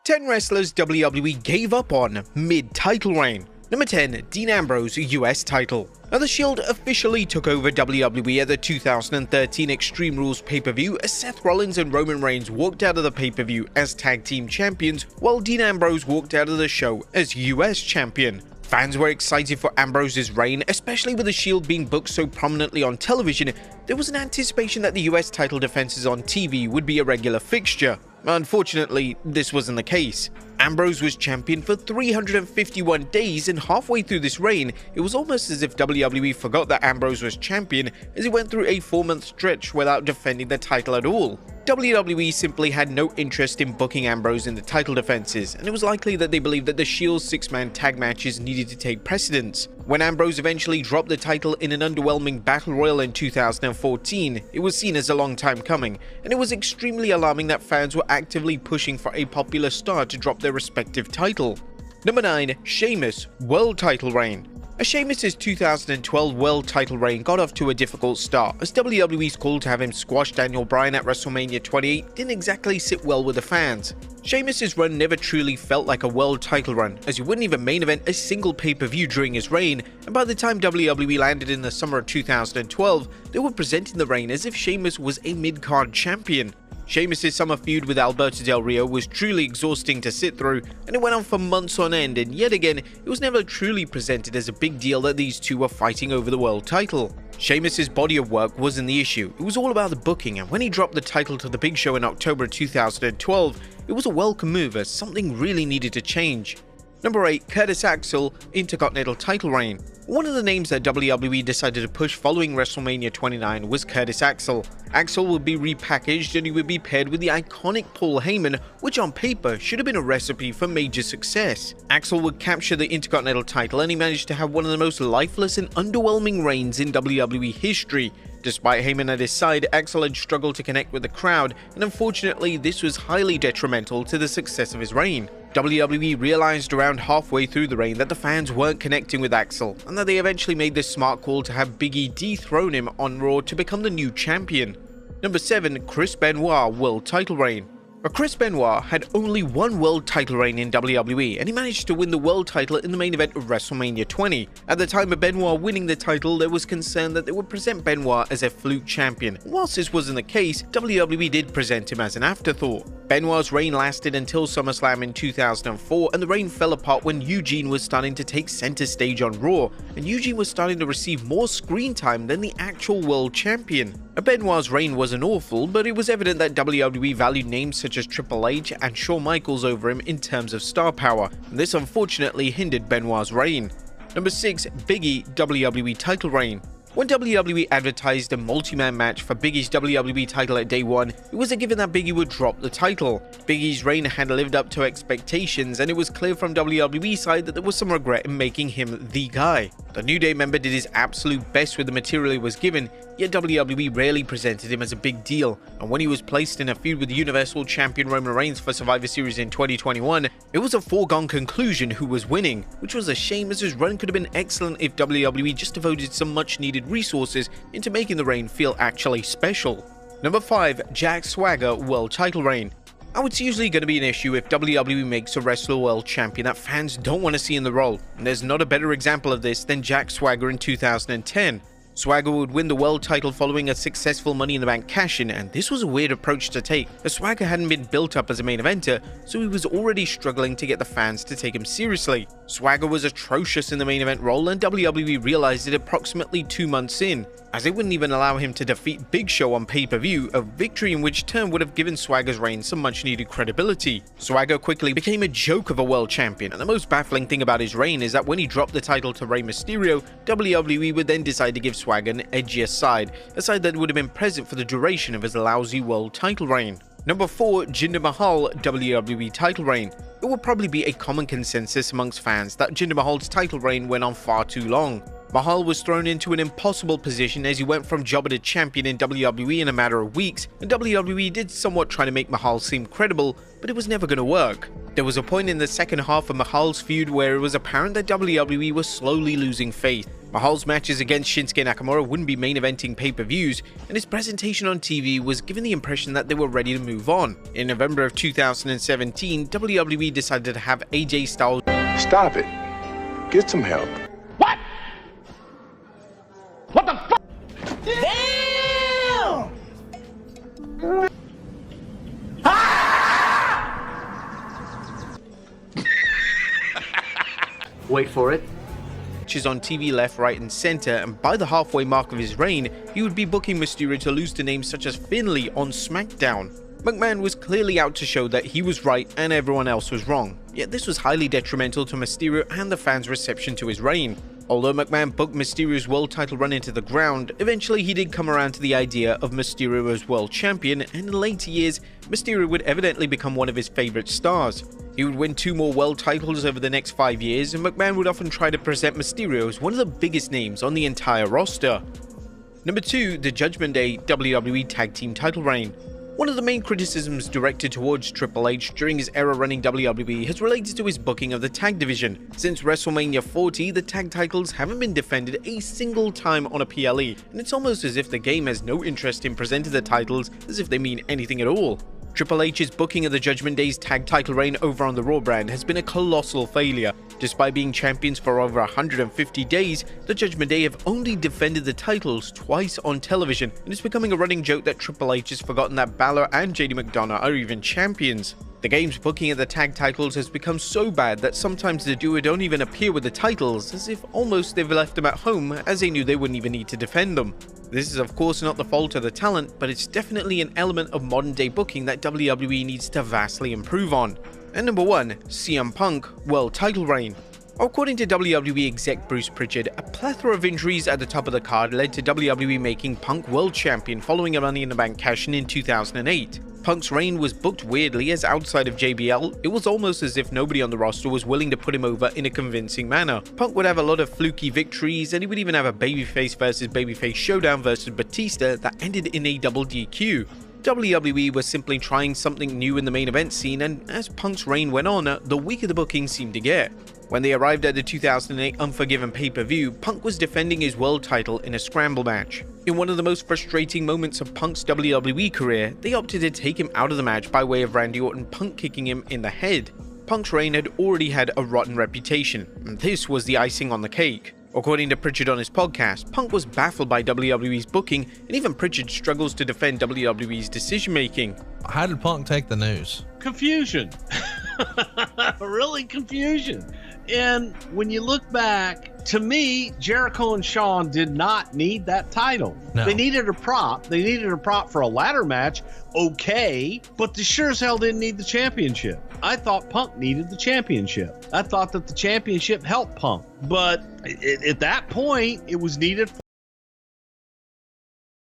10 wrestlers WWE gave up on mid-title reign. Number 10, Dean Ambrose US title. Now, The Shield officially took over WWE at the 2013 Extreme Rules pay-per-view as Seth Rollins and Roman Reigns walked out of the pay-per-view as tag team champions, while Dean Ambrose walked out of the show as US champion. Fans were excited for Ambrose's reign, especially with The Shield being booked so prominently on television. There was an anticipation that the US title defenses on TV would be a regular fixture. Unfortunately, this wasn't the case. Ambrose was champion for 351 days, and halfway through this reign, it was almost as if WWE forgot that Ambrose was champion as he went through a 4-month stretch without defending the title at all. WWE simply had no interest in booking Ambrose in the title defenses, and it was likely that they believed that the Shield's 6-man tag matches needed to take precedence. When Ambrose eventually dropped the title in an underwhelming battle royal in 2014, it was seen as a long time coming, and it was extremely alarming that fans were actively pushing for a popular star to drop their respective title. Number 9, Sheamus World Title Reign. Sheamus' 2012 World Title reign got off to a difficult start, as WWE's call to have him squash Daniel Bryan at WrestleMania 28 didn't exactly sit well with the fans. Sheamus' run never truly felt like a world title run, as he wouldn't even main event a single pay-per-view during his reign, and by the time WWE landed in the summer of 2012, they were presenting the reign as if Sheamus was a mid-card champion. Sheamus' summer feud with Alberto Del Rio was truly exhausting to sit through, and it went on for months on end, and yet again, it was never truly presented as a big deal that these two were fighting over the world title. Sheamus' body of work wasn't the issue, it was all about the booking, and when he dropped the title to The Big Show in October 2012, it was a welcome move as something really needed to change. Number 8, Curtis Axel Intercontinental title reign. One of the names that WWE decided to push following WrestleMania 29 was Curtis Axel. Axel would be repackaged and he would be paired with the iconic Paul Heyman, which on paper should have been a recipe for major success. Axel would capture the Intercontinental title, and he managed to have one of the most lifeless and underwhelming reigns in WWE history. Despite Heyman at his side, Axel had struggled to connect with the crowd, and unfortunately this was highly detrimental to the success of his reign. WWE realized around halfway through the reign that the fans weren't connecting with Axel, and that they eventually made the smart call to have Big E dethrone him on Raw to become the new champion. Number 7, Chris Benoit World Title Reign. Chris Benoit had only one world title reign in WWE, and he managed to win the world title in the main event of WrestleMania 20. At the time of Benoit winning the title, there was concern that they would present Benoit as a fluke champion. Whilst this wasn't the case, WWE did present him as an afterthought. Benoit's reign lasted until SummerSlam in 2004, and the reign fell apart when Eugene was starting to take center stage on Raw, and Eugene was starting to receive more screen time than the actual world champion. Benoit's reign wasn't awful, but it was evident that WWE valued names such as Triple H and Shawn Michaels over him in terms of star power, and this unfortunately hindered Benoit's reign. Number 6, Big E WWE title reign. When WWE advertised a multi-man match for Big E's WWE title at day one, it was a given that Big E would drop the title. Big E's reign had lived up to expectations, and it was clear from WWE's side that there was some regret in making him the guy. The New Day member did his absolute best with the material he was given, yet WWE rarely presented him as a big deal, and when he was placed in a feud with the Universal Champion Roman Reigns for Survivor Series in 2021, it was a foregone conclusion who was winning, which was a shame as his run could have been excellent if WWE just devoted some much needed resources into making the reign feel actually special. Number 5, Jack Swagger World Title Reign. Now, it's usually going to be an issue if WWE makes a wrestler world champion that fans don't want to see in the role, and there's not a better example of this than Jack Swagger in 2010. Swagger would win the world title following a successful Money in the Bank cash-in, and this was a weird approach to take, as Swagger hadn't been built up as a main eventer, so he was already struggling to get the fans to take him seriously. Swagger was atrocious in the main event role, and WWE realized it approximately 2 months in, as they wouldn't even allow him to defeat Big Show on pay-per-view, a victory in which turn would have given Swagger's reign some much-needed credibility. Swagger quickly became a joke of a world champion, and the most baffling thing about his reign is that when he dropped the title to Rey Mysterio, WWE would then decide to give Swagger an edgier side, a side that would have been present for the duration of his lousy world title reign. Number 4, Jinder Mahal WWE title reign. It would probably be a common consensus amongst fans that Jinder Mahal's title reign went on far too long. Mahal was thrown into an impossible position as he went from jobber to champion in WWE in a matter of weeks, and WWE did somewhat try to make Mahal seem credible, but it was never going to work. There was a point in the second half of Mahal's feud where it was apparent that WWE was slowly losing faith. Mahal's matches against Shinsuke Nakamura wouldn't be main eventing pay-per-views, and his presentation on TV was given the impression that they were ready to move on. In November of 2017, WWE decided to have AJ Styles... Stop it. Get some help. What? What the fuck? Damn! Wait for it. Matches on TV left, right, and center, and by the halfway mark of his reign, he would be booking Mysterio to lose to names such as Finlay on SmackDown. McMahon was clearly out to show that he was right and everyone else was wrong, yet this was highly detrimental to Mysterio and the fans' reception to his reign. Although McMahon booked Mysterio's world title run into the ground, eventually he did come around to the idea of Mysterio as world champion, and in later years, Mysterio would evidently become one of his favorite stars. He would win 2 more world titles over the next 5 years, and McMahon would often try to present Mysterio as one of the biggest names on the entire roster. Number 2, the Judgment Day WWE Tag Team title reign. One of the main criticisms directed towards Triple H during his era running WWE has related to his booking of the tag division. Since WrestleMania 40, the tag titles haven't been defended a single time on a PLE, and it's almost as if the game has no interest in presenting the titles as if they mean anything at all. Triple H's booking of the Judgment Day's tag title reign over on the Raw brand has been a colossal failure. Despite being champions for over 150 days, the Judgment Day have only defended the titles twice on television, and it's becoming a running joke that Triple H has forgotten that Balor and JD McDonough are even champions. The game's booking of the tag titles has become so bad that sometimes the duo don't even appear with the titles, as if almost they've left them at home as they knew they wouldn't even need to defend them. This is of course not the fault of the talent, but it's definitely an element of modern day booking that WWE needs to vastly improve on. And number 1, CM Punk World Title Reign. According to WWE exec Bruce Pritchard, a plethora of injuries at the top of the card led to WWE making Punk World Champion following a Money in the Bank cash-in in 2008. Punk's reign was booked weirdly, as outside of JBL, it was almost as if nobody on the roster was willing to put him over in a convincing manner. Punk would have a lot of fluky victories, and he would even have a babyface versus babyface showdown versus Batista that ended in a double DQ. WWE was simply trying something new in the main event scene, and as Punk's reign went on, the weaker the booking seemed to get. When they arrived at the 2008 Unforgiven pay-per-view, Punk was defending his world title in a scramble match. In one of the most frustrating moments of Punk's WWE career, they opted to take him out of the match by way of Randy Orton Punk kicking him in the head. Punk's reign had already had a rotten reputation, and this was the icing on the cake. According to Pritchard on his podcast, Punk was baffled by WWE's booking, and even Pritchard struggles to defend WWE's decision-making. How did Punk take the news? Confusion. Really confusion. And when you look back, to me, Jericho and Shawn did not need that title. No. They needed a prop. They needed a prop for a ladder match, okay, but they sure as hell didn't need the championship. I thought Punk needed the championship. I thought that the championship helped Punk. But at that point, it was needed